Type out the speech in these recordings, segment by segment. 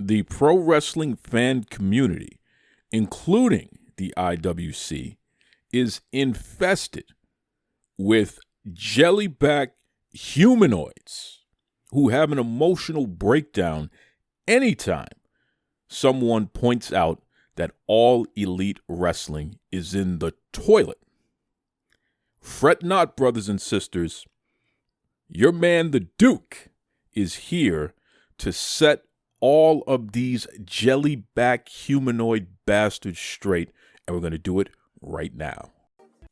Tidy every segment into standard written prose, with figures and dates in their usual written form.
The pro wrestling fan community, including the IWC, is infested with JellyBack Humanoids who have an emotional breakdown anytime someone points out that all elite wrestling is in the toilet. Fret not, brothers and sisters. Your man, the Duke, is here to set all of these JellyBack humanoid bastards straight, and we're going to do it right now.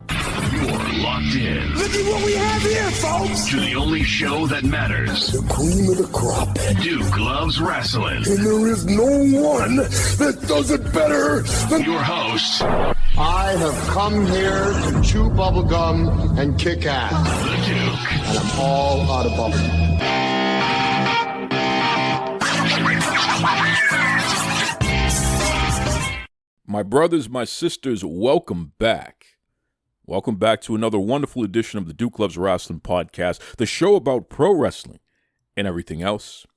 You're locked in. Look at what we have here, folks! To the only show that matters. The cream of the crop. Duke Loves Rasslin. And there is no one that does it better than your host. I have come here to chew bubblegum and kick ass. The Duke. And I'm all out of bubblegum. My brothers, my sisters, welcome back. Welcome back to another wonderful edition of the Duke Loves Rasslin podcast, the show about pro wrestling and everything else.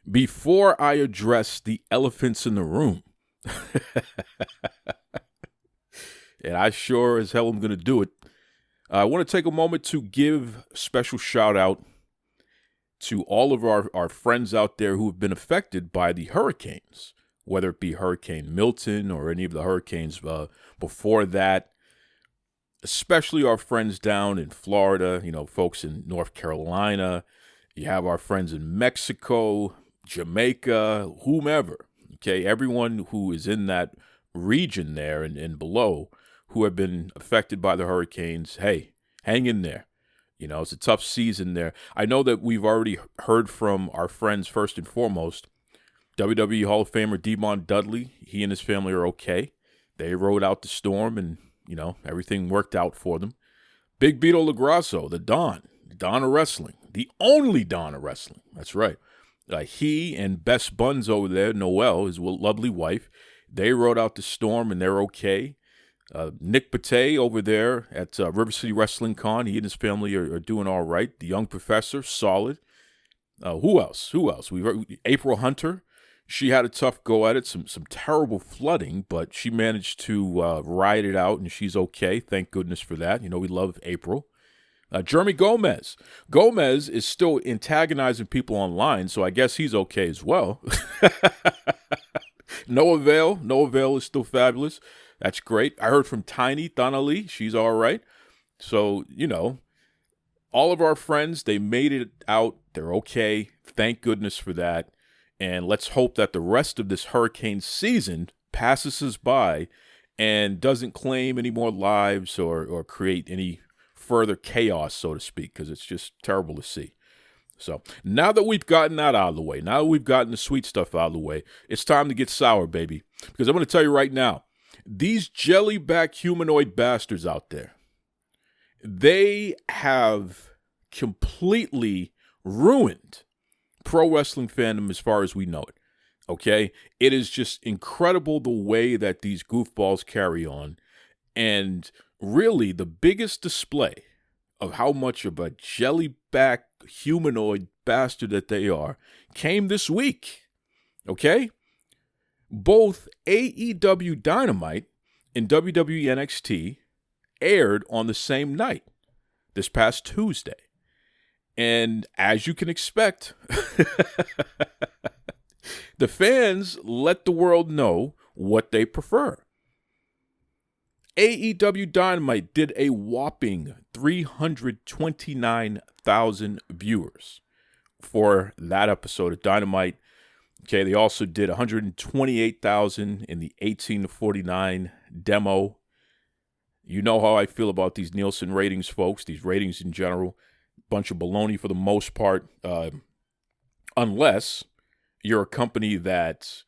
Before I address the elephants in the room, and I sure as hell am going to do it, I want to take a moment to give a special shout out to all of our friends out there who have been affected by the hurricanes, whether it be Hurricane Milton or any of the hurricanes before that. Especially our friends down in Florida, folks in North Carolina. You have our friends in Mexico, Jamaica, whomever. Okay, everyone who is in that region there and below who have been affected by the hurricanes, hey, hang in there. It's a tough season there. I know that we've already heard from our friends first and foremost. WWE Hall of Famer Devon Dudley, he and his family are okay. They rode out the storm and everything worked out for them. Big Vito LaGrasso, the Don of wrestling, the only Don of wrestling. That's right. He and Best Buns over there, Noelle, his lovely wife, they rode out the storm and they're okay. Nick Pate over there at River City Wrestling Con, he and his family are doing all right. The Young Professor, solid. Who else? April Hunter. She had a tough go at it, some terrible flooding, but she managed to ride it out, and she's okay. Thank goodness for that. We love April. Jeremy Gomez. Gomez is still antagonizing people online, so I guess he's okay as well. No avail. No avail is still fabulous. That's great. I heard from Tiny Donnelly. She's all right. So, all of our friends, they made it out. They're okay. Thank goodness for that. And let's hope that the rest of this hurricane season passes us by and doesn't claim any more lives or create any further chaos, so to speak, because it's just terrible to see. So now that we've gotten that out of the way, now that we've gotten the sweet stuff out of the way, it's time to get sour, baby. Because I'm going to tell you right now, these JellyBack humanoid bastards out there, they have completely ruined pro wrestling fandom as far as we know it. Okay? It is just incredible the way that these goofballs carry on. And really, the biggest display of how much of a JellyBack humanoid bastard that they are came this week. Okay? Both AEW Dynamite and WWE NXT aired on the same night, this past Tuesday. And as you can expect, the fans let the world know what they prefer. AEW Dynamite did a whopping 329,000 viewers for that episode of Dynamite. Okay, they also did 128,000 in the 18 to 49 demo. You know how I feel about these Nielsen ratings, folks, these ratings in general. Bunch of baloney for the most part, unless you're a company that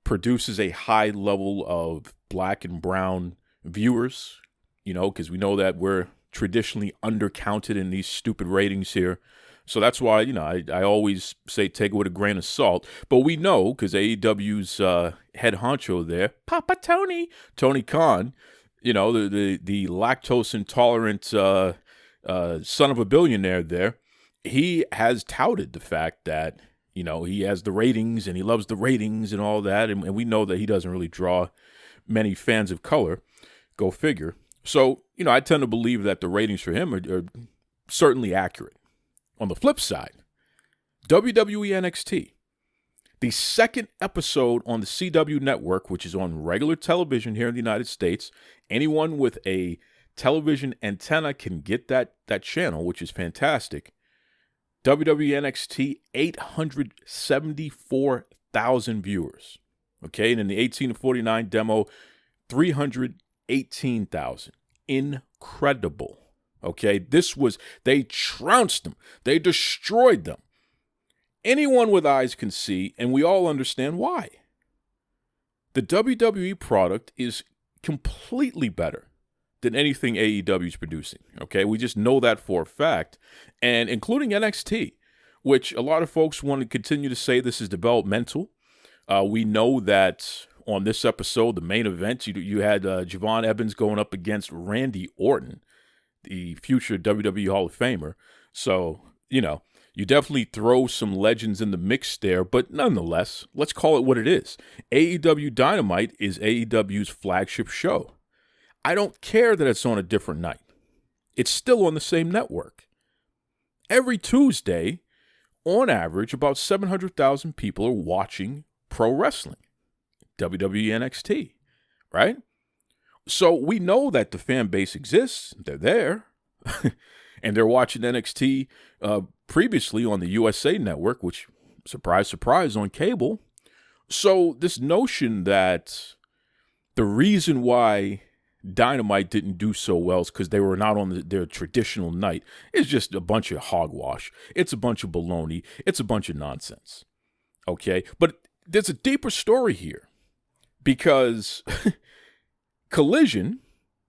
produces a high level of black and brown viewers, because we know that we're traditionally undercounted in these stupid ratings here. So that's why, I always say take it with a grain of salt. But we know, because AEW's head honcho there, Papa Tony Khan, the lactose intolerant son of a billionaire there, he has touted the fact that, You know, he has the ratings and he loves the ratings and all that. And we know that he doesn't really draw many fans of color. Go figure. So, you know, I tend to believe that the ratings for him are certainly accurate. On the flip side, WWE NXT, the second episode on the CW network, which is on regular television here in the United States. Anyone with a television antenna can get that channel, which is fantastic. WWE NXT, 874,000 viewers. Okay, and in the 18 to 49 demo, 318,000. Incredible. Okay, they trounced them. They destroyed them. Anyone with eyes can see, and we all understand why. The WWE product is completely better than anything AEW is producing. Okay, we just know that for a fact, and including NXT, which a lot of folks want to continue to say this is developmental. We know that on this episode, the main event, you had Javon Evans going up against Randy Orton, the future WWE Hall of Famer. So, you know, you definitely throw some legends in the mix there, but nonetheless, let's call it what it is. AEW Dynamite is AEW's flagship show. I don't care that it's on a different night. It's still on the same network. Every Tuesday, on average, about 700,000 people are watching pro wrestling, WWE NXT, right? So we know that the fan base exists. They're there. And they're watching NXT previously on the USA Network, which, surprise, surprise, on cable. So this notion that the reason why Dynamite didn't do so well is because they were not on their traditional night is just a bunch of hogwash. It's a bunch of baloney. It's a bunch of nonsense. Okay? But there's a deeper story here because Collision,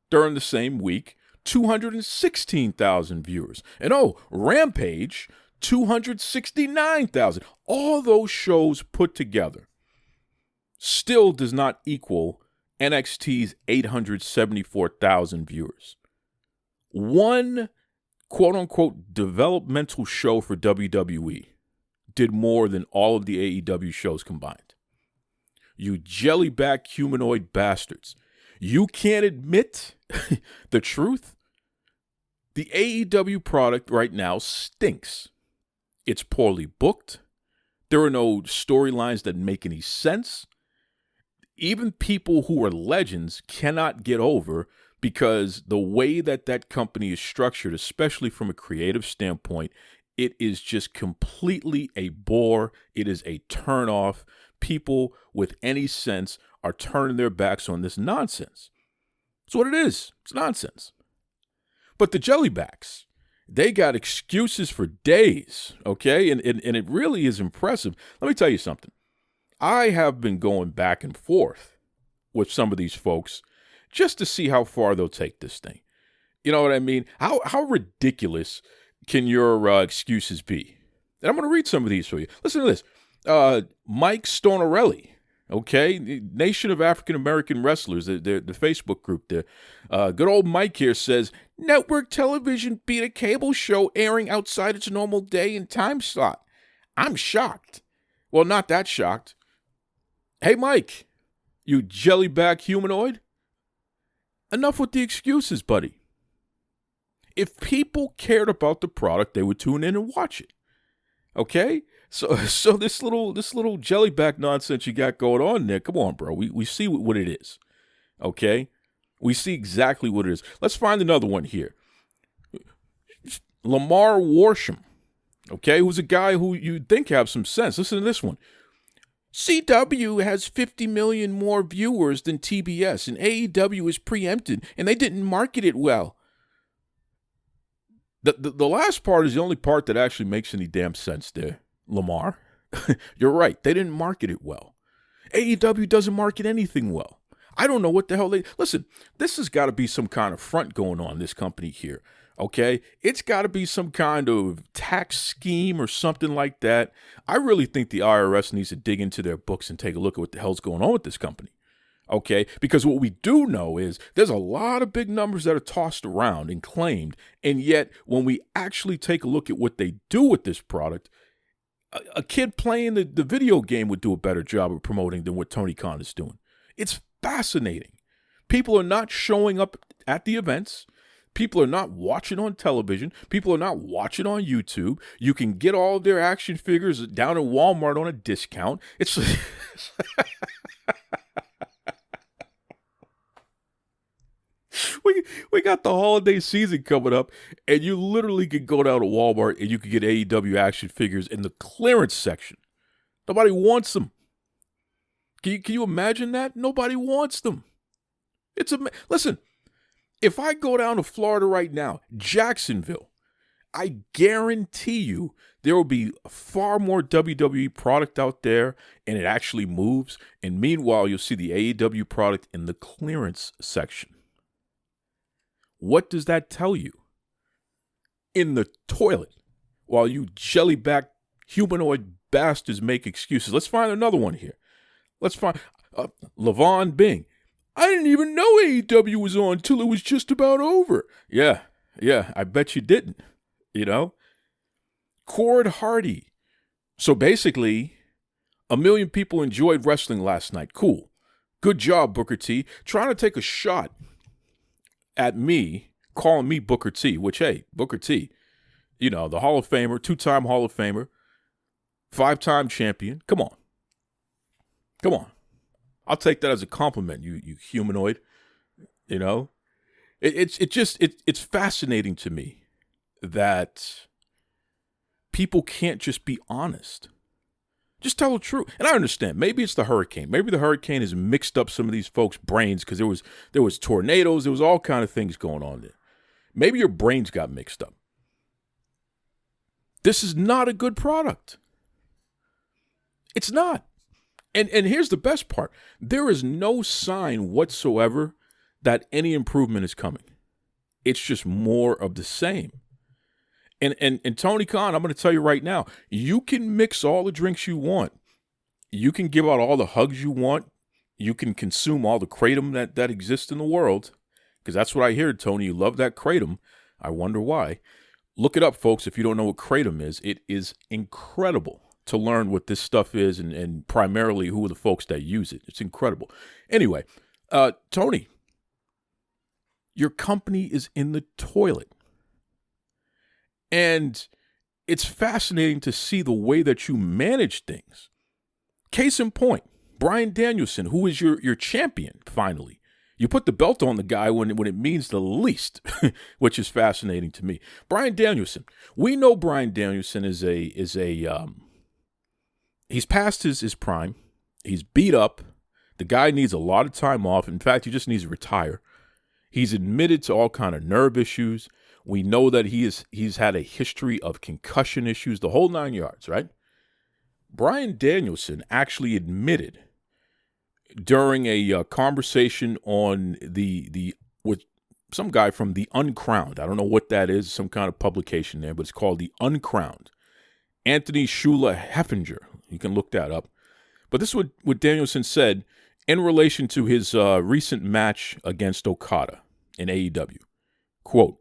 during the same week, 216,000 viewers. And Rampage, 269,000. All those shows put together still does not equal NXT's 874,000 viewers. One quote-unquote developmental show for WWE did more than all of the AEW shows combined. You JellyBack Humanoid bastards. You can't admit the truth? The AEW product right now stinks. It's poorly booked. There are no storylines that make any sense. Even people who are legends cannot get over because the way that company is structured, especially from a creative standpoint, it is just completely a bore. It is a turnoff. People with any sense are turning their backs on this nonsense. That's what it is. It's nonsense. But the Jellybacks, they got excuses for days, okay? And it really is impressive. Let me tell you something. I have been going back and forth with some of these folks just to see how far they'll take this thing. You know what I mean? How ridiculous can your excuses be? And I'm going to read some of these for you. Listen to this. Mike Stornarelli, okay? Nation of African American Wrestlers, the Facebook group there. Good old Mike here says, network television beat a cable show airing outside its normal day and time slot. I'm shocked. Well, not that shocked. Hey, Mike, you JellyBack Humanoid. Enough with the excuses, buddy. If people cared about the product, they would tune in and watch it. Okay? So this little JellyBack nonsense you got going on there, come on, bro. We see what it is. Okay? We see exactly what it is. Let's find another one here. Lamar Warsham, okay, who's a guy who you'd think have some sense. Listen to this one. CW has 50 million more viewers than TBS, and AEW is preempted, and they didn't market it well. The last part is the only part that actually makes any damn sense there, Lamar. You're right. They didn't market it well. AEW doesn't market anything well. I don't know what the hell they... Listen, this has got to be some kind of front going on, this company here, okay? It's got to be some kind of tax scheme or something like that. I really think the IRS needs to dig into their books and take a look at what the hell's going on with this company, okay? Because what we do know is there's a lot of big numbers that are tossed around and claimed, and yet when we actually take a look at what they do with this product, A kid playing the video game would do a better job of promoting than what Tony Khan is doing. It's fascinating. People are not showing up at the events. People are not watching on television. People are not watching on YouTube. You can get all of their action figures down at Walmart on a discount. It's we got the holiday season coming up, and you literally could go down to Walmart and you could get AEW action figures in the clearance section. Nobody wants them. Can you imagine that? Nobody wants them. Listen. If I go down to Florida right now, Jacksonville, I guarantee you there will be far more WWE product out there, and it actually moves. And meanwhile, you'll see the AEW product in the clearance section. What does that tell you? In the toilet, while you jellyback humanoid bastards make excuses. Let's find another one here. Let's find Levon Bing. I didn't even know AEW was on till it was just about over. Yeah, I bet you didn't, Cord Hardy. So basically, 1 million people enjoyed wrestling last night. Cool. Good job, Booker T. Trying to take a shot at me, calling me Booker T, which, hey, Booker T, the Hall of Famer, 2-time Hall of Famer, 5-time champion. Come on. I'll take that as a compliment, you humanoid. It's fascinating to me that people can't just be honest. Just tell the truth. And I understand. Maybe it's the hurricane. Maybe the hurricane has mixed up some of these folks' brains because there was tornadoes. There was all kind of things going on there. Maybe your brains got mixed up. This is not a good product. It's not. And here's the best part. There is no sign whatsoever that any improvement is coming. It's just more of the same. And Tony Khan, I'm going to tell you right now, you can mix all the drinks you want. You can give out all the hugs you want. You can consume all the kratom that exists in the world. Because that's what I hear, Tony. You love that kratom. I wonder why. Look it up, folks, if you don't know what kratom is. It is incredible to learn what this stuff is and primarily who are the folks that use it. It's incredible. Anyway, Tony, your company is in the toilet. And it's fascinating to see the way that you manage things. Case in point, Bryan Danielson, who is your champion, finally. You put the belt on the guy when it means the least, which is fascinating to me. Bryan Danielson. We know Bryan Danielson is he's past his prime. He's beat up. The guy needs a lot of time off. In fact, he just needs to retire. He's admitted to all kind of nerve issues. We know that he's had a history of concussion issues, the whole 9 yards, right? Bryan Danielson actually admitted during a conversation on with some guy from The Uncrowned. I don't know what that is, some kind of publication there, but it's called The Uncrowned. Anthony Shula Heffinger. You can look that up. But this is what Danielson said in relation to his recent match against Okada in AEW. Quote,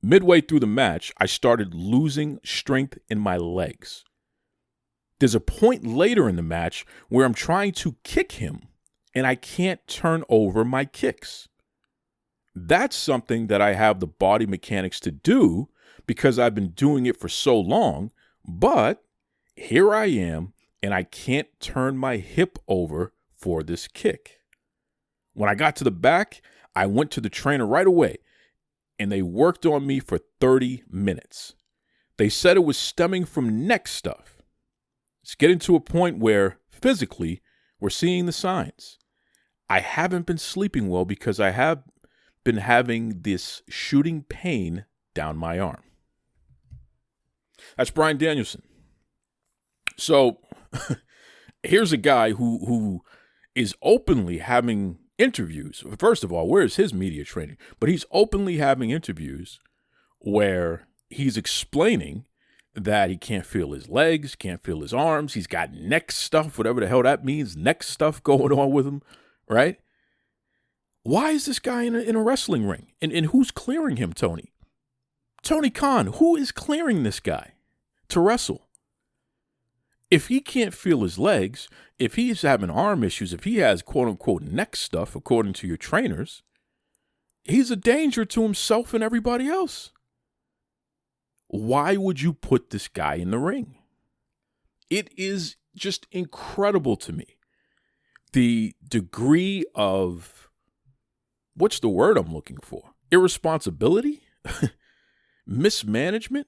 midway through the match, I started losing strength in my legs. There's a point later in the match where I'm trying to kick him and I can't turn over my kicks. That's something that I have the body mechanics to do because I've been doing it for so long, but here I am and I can't turn my hip over for this kick. When I got to the back, I went to the trainer right away and they worked on me for 30 minutes. They said it was stemming from neck stuff. It's getting to a point where, physically, we're seeing the signs. I haven't been sleeping well because I have been having this shooting pain down my arm. That's Bryan Danielson. So, here's a guy who is openly having interviews. First of all, where is his media training? But he's openly having interviews where he's explaining that he can't feel his legs, can't feel his arms. He's got neck stuff, whatever the hell that means, neck stuff going on with him, right? Why is this guy in a wrestling ring? And who's clearing him, Tony? Tony Khan, who is clearing this guy to wrestle? If he can't feel his legs, if he's having arm issues, if he has quote-unquote neck stuff, according to your trainers, he's a danger to himself and everybody else. Why would you put this guy in the ring? It is just incredible to me. The degree of, what's the word I'm looking for? Irresponsibility? Mismanagement?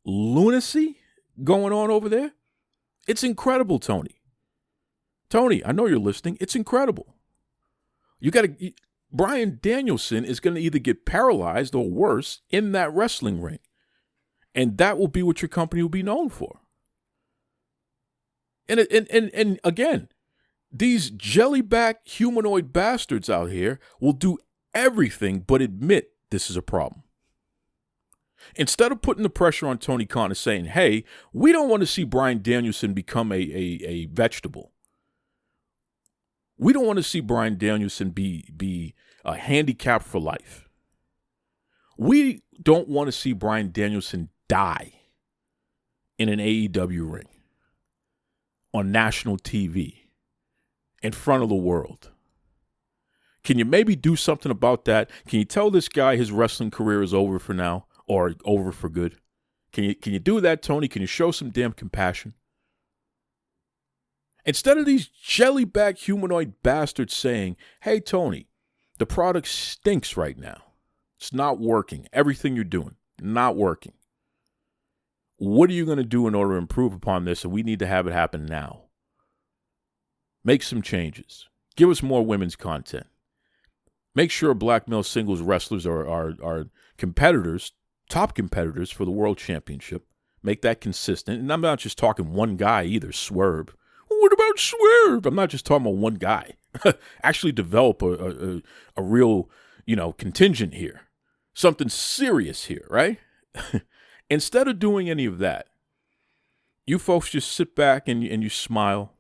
Lunacy going on over there? It's incredible, Tony. Tony, I know you're listening. It's incredible. Bryan Danielson is going to either get paralyzed or worse in that wrestling ring. And that will be what your company will be known for. And again, these JellyBack humanoid bastards out here will do everything but admit this is a problem. Instead of putting the pressure on Tony Khan and saying, hey, we don't want to see Bryan Danielson become a vegetable. We don't want to see Bryan Danielson be handicapped for life. We don't want to see Bryan Danielson die in an AEW ring on national TV in front of the world. Can you maybe do something about that? Can you tell this guy his wrestling career is over for now or over for good? Can you do that, Tony? Can you show some damn compassion? Instead of these JellyBack humanoid bastards saying, hey, Tony, the product stinks right now. It's not working. Everything you're doing, not working. What are you going to do in order to improve upon this? And we need to have it happen now. Make some changes. Give us more women's content. Make sure black male singles wrestlers are competitors, top competitors for the world championship. Make that consistent. And I'm not just talking one guy either, Swerve. What about Swerve? I'm not just talking about one guy. Actually develop a real, contingent here. Something serious here, right? Instead of doing any of that, you folks just sit back and you smile.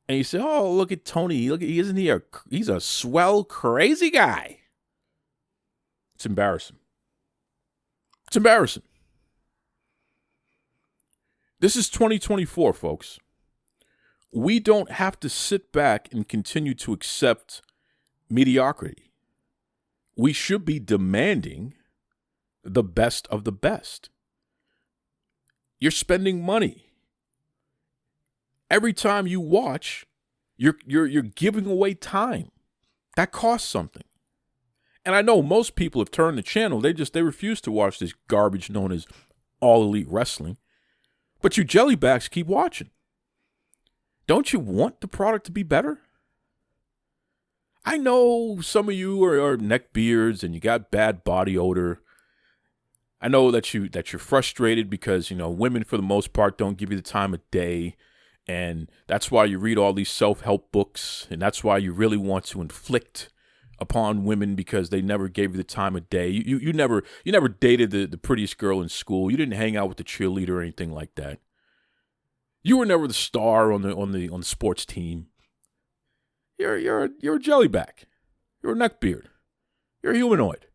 And you say, oh, look at Tony. He's a swell, crazy guy. It's embarrassing. It's embarrassing. This is 2024, folks. We don't have to sit back and continue to accept mediocrity. We should be demanding the best of the best. You're spending money. Every time you watch, you're giving away time. That costs something. And I know most people have turned the channel. They refuse to watch this garbage known as All Elite Wrestling. But you jellybacks keep watching. Don't you want the product to be better? I know some of you are neckbeards and you got bad body odor. I know that you're frustrated because, women for the most part don't give you the time of day. And that's why you read all these self-help books. And that's why you really want to inflict upon women because they never gave you the time of day. You never dated the prettiest girl in school. You didn't hang out with the cheerleader or anything like that. You were never the star on the sports team. You're a jellyback. You're a neckbeard. You're a humanoid.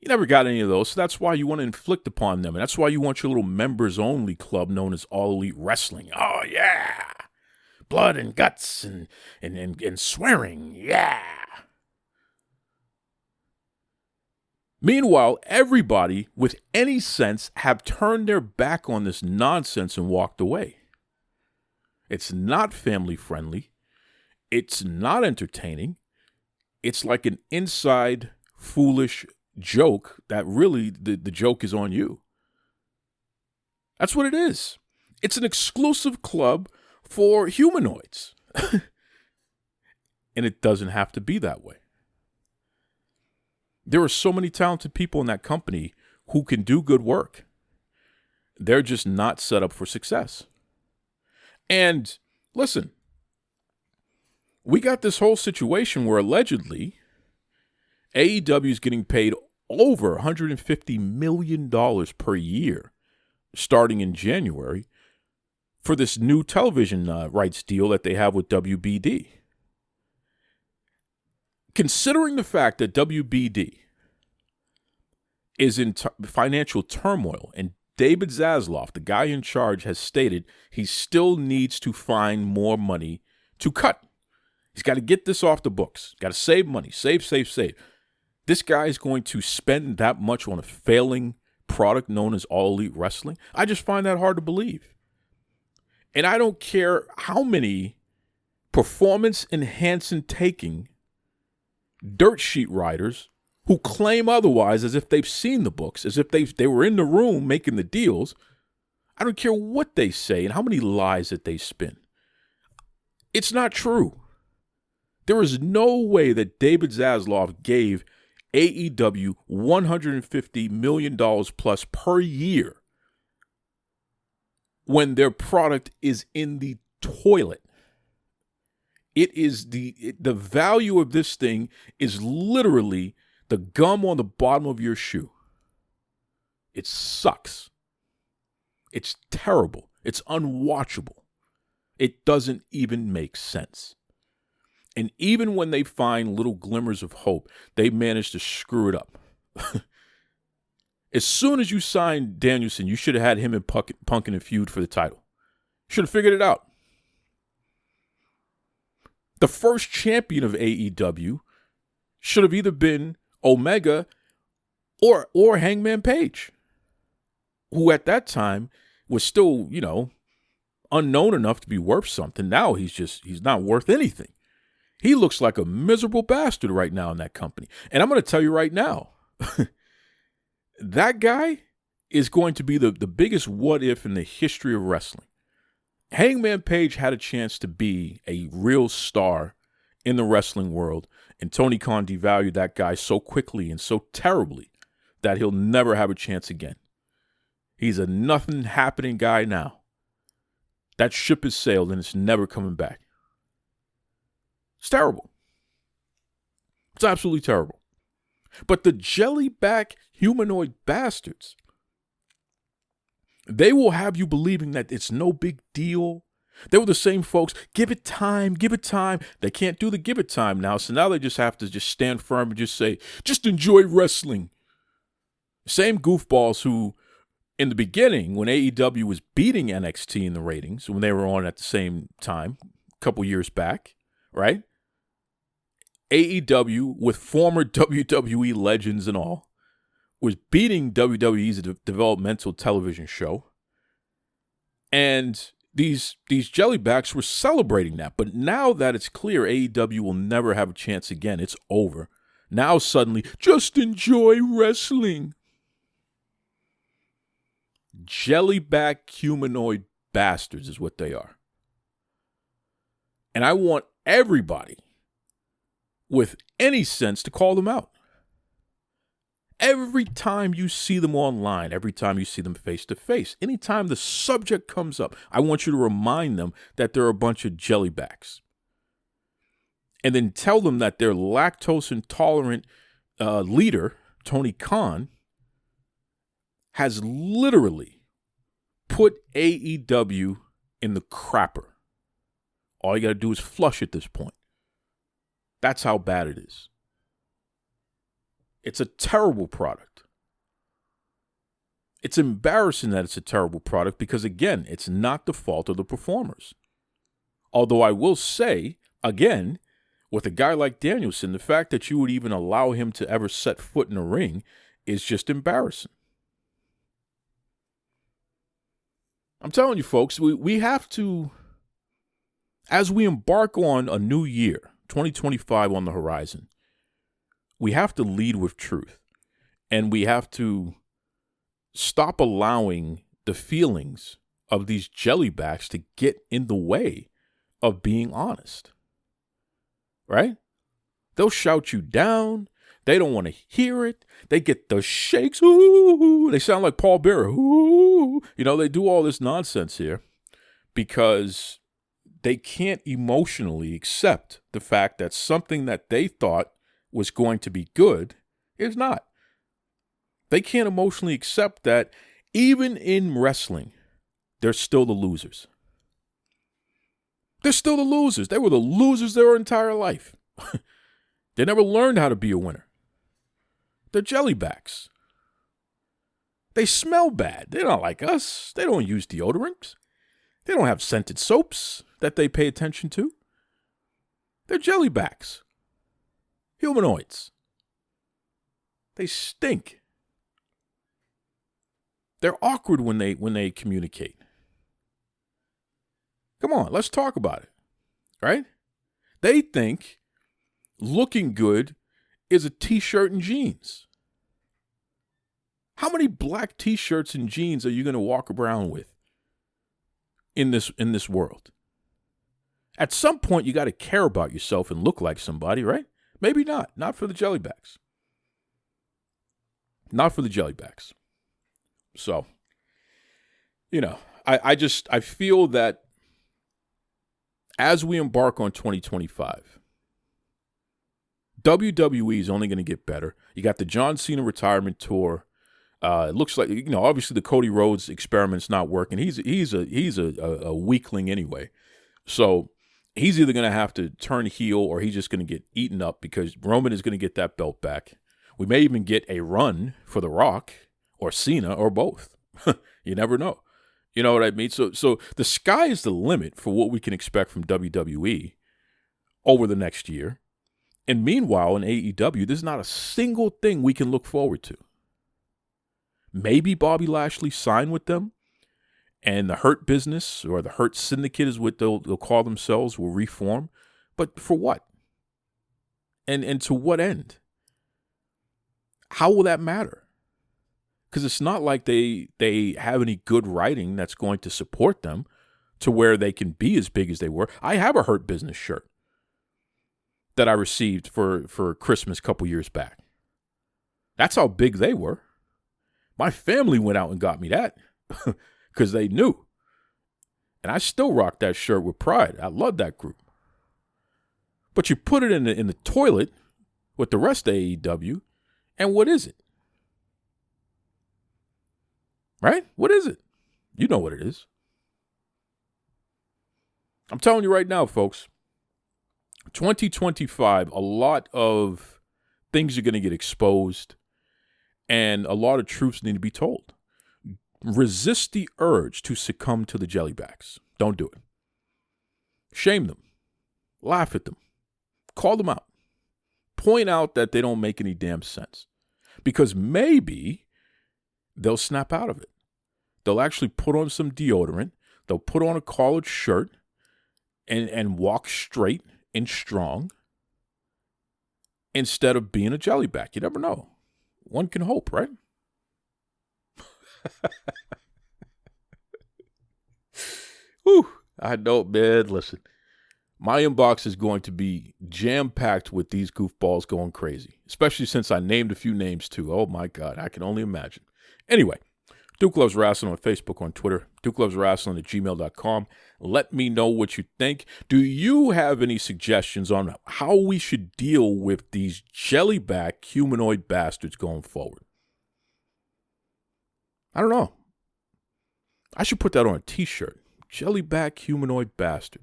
You never got any of those, so that's why you want to inflict upon them. And that's why you want your little members-only club known as All Elite Wrestling. Oh, yeah. Blood and guts and swearing. Yeah. Meanwhile, everybody with any sense have turned their back on this nonsense and walked away. It's not family-friendly. It's not entertaining. It's like an inside foolish joke that really the joke is on you. That's what it is. It's an exclusive club for humanoids. And it doesn't have to be that way. There are so many talented people in that company who can do good work. They're just not set up for success. And listen, we got this whole situation where allegedly AEW is getting paid over $150 million per year starting in January for this new television rights deal that they have with WBD. Considering the fact that WBD is in financial turmoil and David Zasloff, the guy in charge, has stated he still needs to find more money to cut. He's got to get this off the books. Got to save money. Save. This guy is going to spend that much on a failing product known as All Elite Wrestling? I just find that hard to believe. And I don't care how many performance-enhancing taking dirt sheet writers who claim otherwise, as if they've seen the books, as if they were in the room making the deals. I don't care what they say and how many lies that they spin. It's not true. There is no way that David Zasloff gave AEW $150 million plus per year when their product is in the toilet. It is the value of this thing is literally the gum on the bottom of your shoe. It sucks. It's terrible. It's unwatchable. It doesn't even make sense. And even when they find little glimmers of hope, they manage to screw it up. As soon as you signed Danielson, you should have had him and Punk in a feud for the title. Should have figured it out. The first champion of AEW should have either been Omega or Hangman Page, who at that time was still, unknown enough to be worth something. Now he's not worth anything. He looks like a miserable bastard right now in that company. And I'm going to tell you right now, that guy is going to be the biggest what if in the history of wrestling. Hangman Page had a chance to be a real star in the wrestling world, and Tony Khan devalued that guy so quickly and so terribly that he'll never have a chance again. He's a nothing happening guy now. That ship has sailed and it's never coming back. It's terrible. It's absolutely terrible. But the JellyBack Humanoid bastards, they will have you believing that it's no big deal. They were the same folks. Give it time. Give it time. They can't do the give it time now. So now they just have to just stand firm and just say, just enjoy wrestling. Same goofballs who, in the beginning, when AEW was beating NXT in the ratings, when they were on at the same time, a couple years back, right? AEW, with former WWE legends and all, was beating WWE's developmental television show. And these Jellybacks were celebrating that. But now that it's clear AEW will never have a chance again, it's over. Now suddenly, just enjoy wrestling. JellyBack Humanoid bastards is what they are. And I want everybody with any sense to call them out. Every time you see them online, every time you see them face to face, anytime the subject comes up, I want you to remind them that they're a bunch of jellybacks. And then tell them that their lactose intolerant leader, Tony Khan, has literally put AEW in the crapper. All you got to do is flush at this point. That's how bad it is. It's a terrible product. It's embarrassing that it's a terrible product because, again, it's not the fault of the performers. Although I will say, again, with a guy like Danielson, the fact that you would even allow him to ever set foot in a ring is just embarrassing. I'm telling you, folks, we have to, as we embark on a new year, 2025 on the horizon, we have to lead with truth. And we have to stop allowing the feelings of these jellybacks to get in the way of being honest. Right? They'll shout you down. They don't want to hear it. They get the shakes. Ooh, they sound like Paul Bearer. Ooh. They do all this nonsense here because they can't emotionally accept the fact that something that they thought was going to be good is not. They can't emotionally accept that even in wrestling, they're still the losers. They're still the losers. They were the losers their entire life. They never learned how to be a winner. They're jellybacks. They smell bad. They're not like us. They don't use deodorants. They don't have scented soaps that they pay attention to. They're JellyBacks. Humanoids. They stink. They're awkward when they communicate. Come on, let's talk about it. Right? They think looking good is a t-shirt and jeans. How many black t-shirts and jeans are you going to walk around with in this world? At some point, you got to care about yourself and look like somebody, right? Maybe not. Not for the JellyBacks. Not for the JellyBacks. So, I feel that as we embark on 2025, WWE is only going to get better. You got the John Cena retirement tour. It looks like, obviously the Cody Rhodes experiment's not working. He's a weakling anyway. So he's either going to have to turn heel or he's just going to get eaten up because Roman is going to get that belt back. We may even get a run for The Rock or Cena or both. You never know. You know what I mean? So the sky is the limit for what we can expect from WWE over the next year. And meanwhile, in AEW, there's not a single thing we can look forward to. Maybe Bobby Lashley signed with them and the Hurt Business or the Hurt Syndicate is what they'll call themselves will reform. But for what? And to what end? How will that matter? Because it's not like they have any good writing that's going to support them to where they can be as big as they were. I have a Hurt Business shirt that I received for Christmas a couple years back. That's how big they were. My family went out and got me that because they knew. And I still rock that shirt with pride. I love that group. But you put it in the toilet with the rest of AEW, and what is it? Right? What is it? You know what it is. I'm telling you right now, folks, 2025, a lot of things are going to get exposed and a lot of truths need to be told. Resist the urge to succumb to the JellyBacks. Don't do it. Shame them. Laugh at them. Call them out. Point out that they don't make any damn sense. Because maybe they'll snap out of it. They'll actually put on some deodorant. They'll put on a collared shirt and walk straight and strong instead of being a JellyBack. You never know. One can hope, right? Whew, I know, man. Listen, my inbox is going to be jam-packed with these goofballs going crazy, especially since I named a few names too. Oh, my God. I can only imagine. Anyway, Duke Loves Rasslin on Facebook, on Twitter, DukeLovesRasslin@gmail.com. Let me know what you think. Do you have any suggestions on how we should deal with these JellyBack humanoid bastards going forward? I don't know. I should put that on a t-shirt. JellyBack humanoid bastard.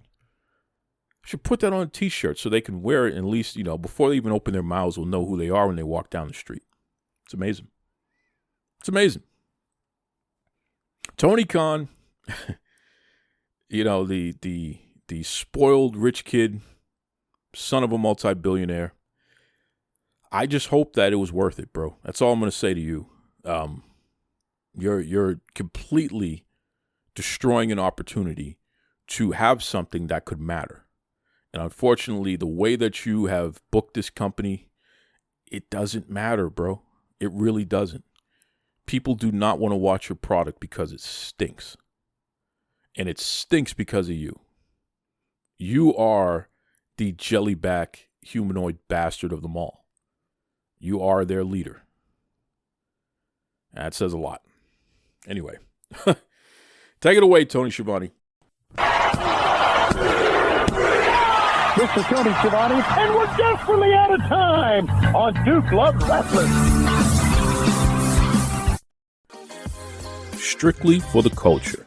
I should put that on a t-shirt so they can wear it and at least, before they even open their mouths, will know who they are when they walk down the street. It's amazing. It's amazing. Tony Khan, the spoiled rich kid, son of a multi-billionaire. I just hope that it was worth it, bro. That's all I'm going to say to you. You're completely destroying an opportunity to have something that could matter. And unfortunately, the way that you have booked this company, it doesn't matter, bro. It really doesn't. People do not want to watch your product because it stinks. And it stinks because of you. You are the JellyBack humanoid bastard of them all. You are their leader. That says a lot. Anyway, take it away, Tony Schiavone. This is Tony Schiavone, and we're desperately out of time on Duke Loves Rasslin. Strictly for the culture.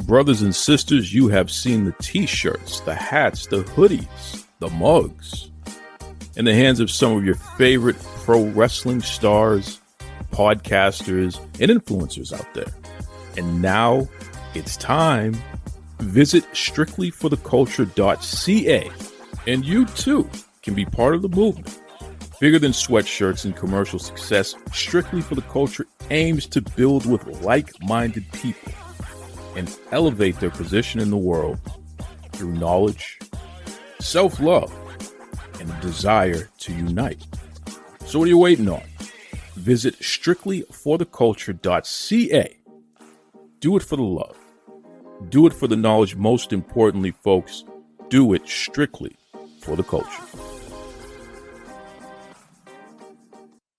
Brothers and sisters, you have seen the t-shirts, the hats, the hoodies, the mugs in the hands of some of your favorite pro wrestling stars podcasters, and influencers out there. And now it's time. Visit strictlyfortheculture.ca and you too can be part of the movement. Bigger than sweatshirts and commercial success, Strictly for the Culture aims to build with like-minded people and elevate their position in the world through knowledge, self-love, and a desire to unite. So what are you waiting on? Visit strictlyfortheculture.ca. Do it for the love. Do it for the knowledge. Most importantly, folks, do it strictly for the culture.